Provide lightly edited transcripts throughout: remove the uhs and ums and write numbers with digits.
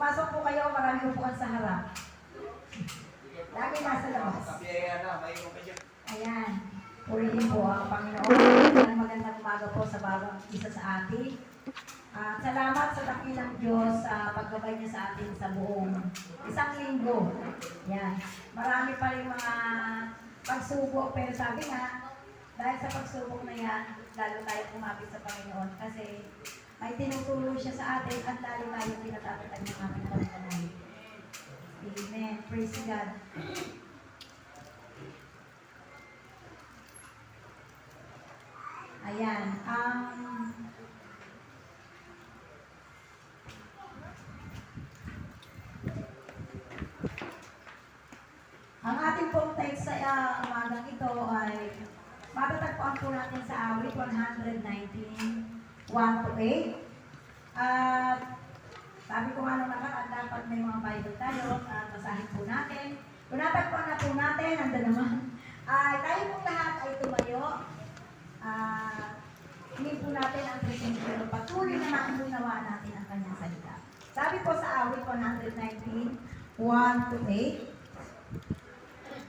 Pumasok po kayo, marami upuan sa harap. Lagi nasa labas. Ayan. Purihin po ang Panginoon. Magandang umaga po sa bawat isa sa atin. Salamat sa dakilang Diyos sa paggabay niya sa atin sa buong isang linggo. Yan. Marami pa rin mga pagsubok, pero sabi nga, dahil sa pagsubok na yan, lalo tayo kumapit sa Panginoon kasi may tinutulong siya sa atin at lalo tayo pinatatagad ng aming Panginoon. Amen. Praise God. Ayan. Ang ating pong text sa umagang ito ay matatagpuan po natin sa awit 119, 1-8. At sabi ko nga naman at dapat may mga Bible tayo at basahin po natin. Kung natagpuan na po natin, nandun naman, tayo pong lahat ay tumayo. Hindi po natin ang presensya. Patuloy na maunawaan natin ang kanyang salita. Sabi po sa awit 119, 1-8,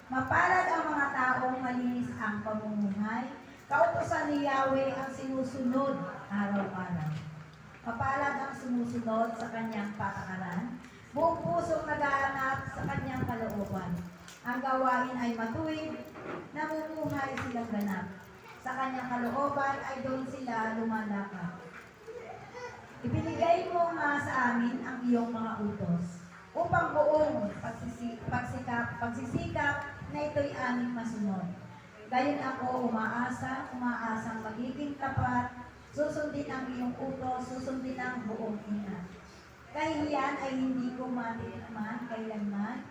mapalad ang mga taong malinis ang pamumuhay, kautusan ni Yahweh ang sinusunod araw-araw. Mapalad ang sumusunod sa kanyang patakaran, buong pusong naghahanap sa kanyang kalooban. Ang gawain ay matuwid, namumuhay silang ganap. Sa kanyang kalooban ay doon sila lumalakad. Ibinigay mo nga sa amin ang iyong mga utos, upang buong pagsisikap na ito'y aming masunod. Gayon ako umaasang magiging tapat, susundin ang iyong utos, susundin ang buong ingat. Kahihiyan ay hindi ko matitikman kailanman,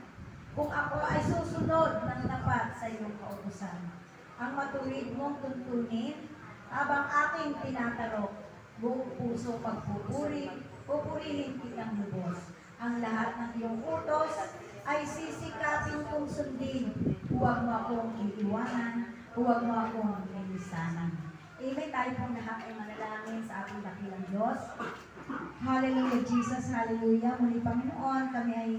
kung ako ay susunod ng tapat sa iyong kautusan. Ang matuwid mong tuntunin, habang aking tinatarok, buong puso pupurihin kitang lubos. Ang lahat ng iyong utos ay sisikapin kong sundin. Huwag mo akong iiwanan, huwag mo akong ilisanan. Amen. Tayo pong lahat ay manalangin sa ating dakilang Diyos. Hallelujah, Jesus. Hallelujah. Muli, Panginoon, kami ay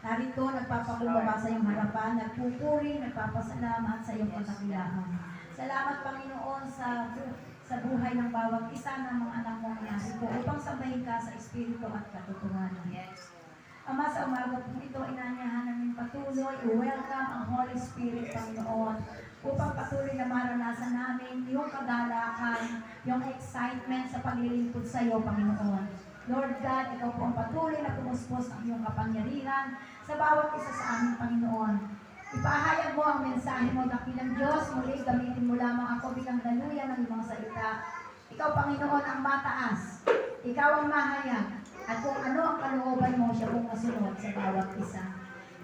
narito, nagpapakumbaba sa iyong harapan, nagpupuri, nagpapasalamat sa iyong pagkakilaan. Salamat, Panginoon, sa buhay ng bawat isa ng mga anak mong narito upang sabahin ka sa Espiritu at katotohanan. Yes. Ama, sa umaga po ito, inanyahan namin patuloy, welcome ang Holy Spirit, Panginoon, upang patuloy na maranasan namin yung kagalakan, yung excitement sa paglilingkod sa iyo, Panginoon. Lord God, ikaw po ang patuloy na pumuspos ng iyong kapangyarihan sa bawat isa sa aming Panginoon. Ipahayag mo ang mensahe mo, dakilang Diyos, muli gamitin mo lamang ako bilang daluyan ng iyong salita. Ikaw, Panginoon, ang mataas. Ikaw ang mahayag. At kung ano ang kalooban mo, siya pong masunod sa bawat isa.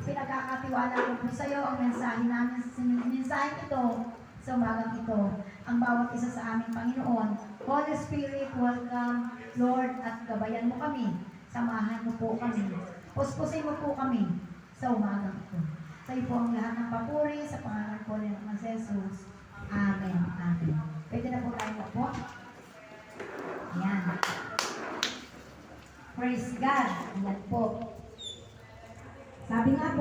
Pinagkakatiwala ko po sa iyo ang mensahe namin sa mensahe ito sa umagang ito. Ang bawat isa sa aming Panginoon. Holy Spirit, welcome, Lord, at gabayan mo kami. Samahan mo po kami. Puspusin mo po kami sa umagang ito. Sa iyo po ang lahat ng papuri sa pangalan po ng Jesus. Amen. Amen. Pwede na po tayo po. Ayan. Praise God. Ayan po. Sabi nga po,